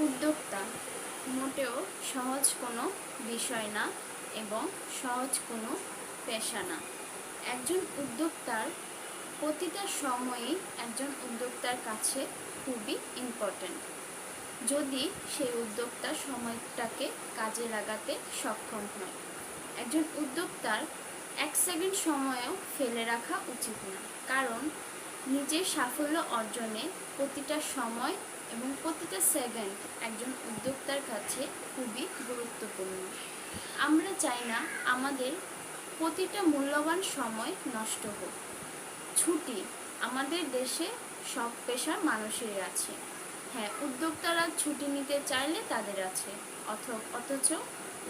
উদ্যোক্তা মোটেও সহজ কোনো বিষয় না এবং সহজ কোনো পেশা না। একজন উদ্যোক্তার প্রতিটা সময়ই একজন উদ্যোক্তার কাছে খুবই ইম্পর্ট্যান্ট, যদি সেই উদ্যোক্তা সময়টাকে কাজে লাগাতে সক্ষম হয়। একজন উদ্যোক্তার 1 সেকেন্ড সময়ও ফেলে রাখা উচিত না, কারণ নিজের সাফল্য অর্জনে প্রতিটা সময় এবং প্রতিটা সেকেন্ড একজন উদ্যোক্তার কাছে খুবই গুরুত্বপূর্ণ। আমরা চাই না আমাদের প্রতিটা মূল্যবান সময় নষ্ট হোক। ছুটি আমাদের দেশে সব পেশার মানুষেরই আছে। হ্যাঁ, উদ্যোক্তারা ছুটি নিতে চাইলে তাদের আছে, অথচ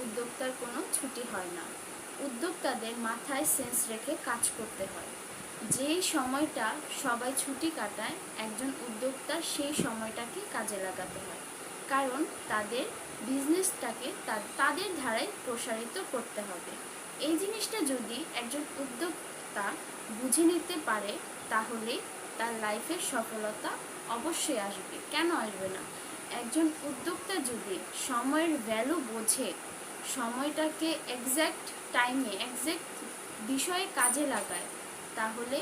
উদ্যোক্তার কোনো ছুটি হয় না। উদ্যোক্তাদের মাথায় সেন্স রেখে কাজ করতে হয়। যেই সময়টা সবাই ছুটি কাটায়, একজন উদ্যোক্তার সেই সময়টাকে কাজে লাগাতে হয়, কারণ তাদের বিজনেসটাকে তাদের ধারায় প্রসারিত করতে হবে। এই জিনিসটা যদি একজন উদ্যোক্তা বুঝে নিতে পারে, তাহলে তার লাইফের সফলতা অবশ্যই আসবে। কেন আসবে না? একজন উদ্যোক্তা যদি সময়ের ভ্যালু বোঝে, সময়টাকে এক্স্যাক্ট টাইমে এক্স্যাক্ট বিষয়ে কাজে লাগায়, তাহলে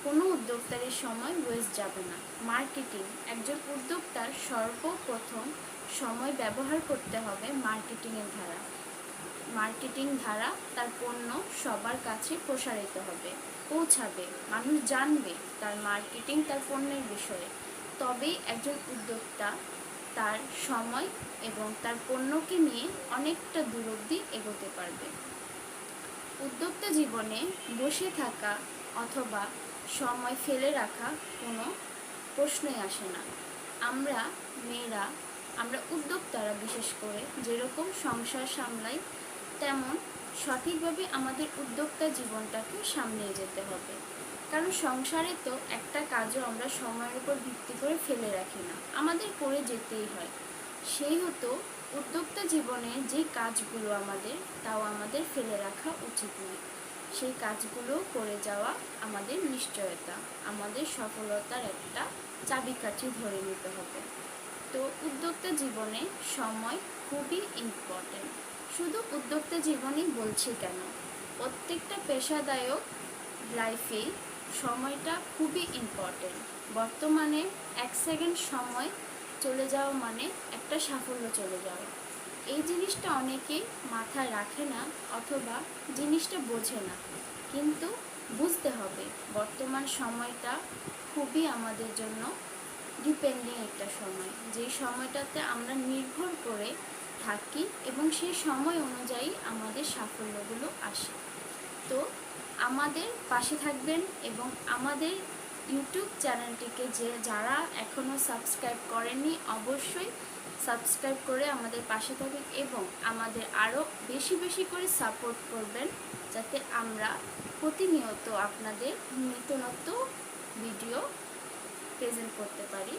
কোনো উদ্যোক্তার সময় ওয়েস্ট যাবে না। মার্কেটিং, একজন উদ্যোক্তার সর্বপ্রথম সময় ব্যবহার করতে হবে মার্কেটিং ধারা তার পণ্য সবার কাছে প্রসারিত হবে, পৌঁছাবে, মানুষ জানবে তার মার্কেটিং, তার পণ্যের বিষয়ে। তবেই একজন উদ্যোক্তা তার সময় এবং তার পণ্যকে নিয়ে অনেকটা দূর অবধি এগোতে পারবে। উদ্যোক্তা জীবনে বসে থাকা অথবা সময় ফেলে রাখা কোনো প্রশ্নই আসে না। আমরা মেয়েরা, আমরা উদ্যোক্তারা বিশেষ করে যেরকম সংসার সামলাই, তেমন সঠিকভাবে আমাদের উদ্যোক্তা জীবনটাকে সামলিয়ে যেতে হবে। কারণ সংসারে তো একটা কাজও আমরা সময়ের উপর ভিত্তি করে ফেলে রাখি না, আমাদের করে যেতেই হয়। সেই হতো উদ্যোক্তা জীবনে যে কাজগুলো তাও আমাদের ফেলে রাখা উচিত নয়। সেই কাজগুলো করে যাওয়া আমাদের নিশ্চয়তা, আমাদের সফলতার একটা চাবিকাঠি ধরে নিতে হবে। তো উদ্যোক্তা জীবনে সময় খুবই ইম্পর্টেন্ট। শুধু উদ্যোক্তা জীবনেই বলছি কেন, প্রত্যেকটা পেশাদায়ক লাইফেই সময়টা খুবই ইম্পর্টেন্ট। বর্তমানে 1 সেকেন্ড সময় চলে যাওয়া মানে একটা সাফল্য চলে যাওয়া। এই জিনিসটা অনেকেই মাথায় রাখে না অথবা জিনিসটা বোঝে না, কিন্তু বুঝতে হবে বর্তমান সময়টা খুবই আমাদের জন্য ডিপেন্ডিং একটা সময়, যেই সময়টাতে আমরা নির্ভর করে থাকি এবং সেই সময় অনুযায়ী আমাদের সাফল্যগুলো আসে। তো আমাদের পাশে থাকবেন এবং আমাদের ইউটিউব চ্যানেলটিকে যারা এখনও সাবস্ক্রাইব করেননি, অবশ্যই সাবস্ক্রাইব করে আমাদের পাশে থাকবেন এবং আমাদের আরও বেশি বেশি করে সাপোর্ট করবেন, যাতে আমরা প্রতিনিয়ত আপনাদের নতুন ভিডিও প্রেজেন্ট করতে পারি।